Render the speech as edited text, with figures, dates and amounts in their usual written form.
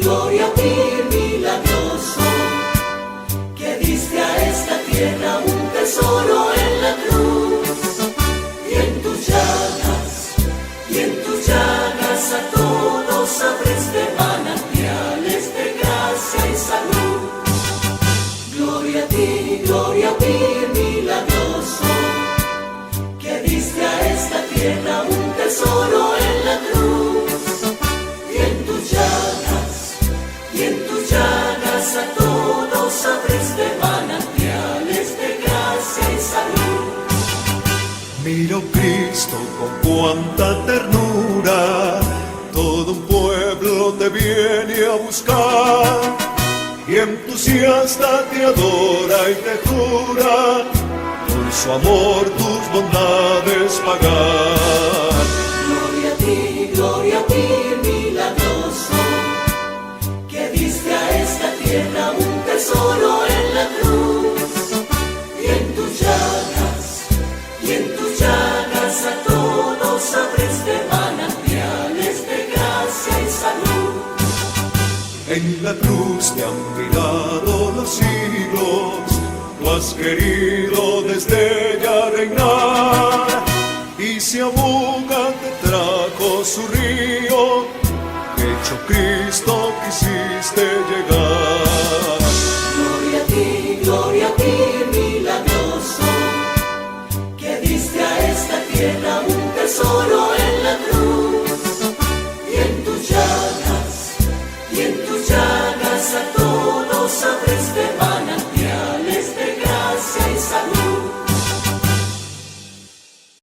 gloria a ti, milagroso, que diste a esta tierra un tesoro en la cruz. Y en tus llagas a todos abriste manantiales de gracia y salud. Gloria a ti, milagroso, que diste a esta tierra un tesoro en la cruz. Y en tus llagas a todos abriste manantiales de gracia y salud. Mira, oh Cristo, con cuánta ternura todo un pueblo te viene a buscar, y entusiasta te adora y te jura con su amor tus bondades pagar. Gloria a ti, milagroso, que diste a esta tierra un tesoro en la cruz. Y en tus llagas a todos abriste manantiales de gracia y salud. En la cruz te han mirado los siglos, tú has querido desde ella reinar, y si a boca te trajo su río, hecho Cristo quisiste llegar. Gloria a ti, milagroso, que diste a esta tierra un tesoro en la cruz. Y en tus llagas a todos abriste manantiales de gracia y salud.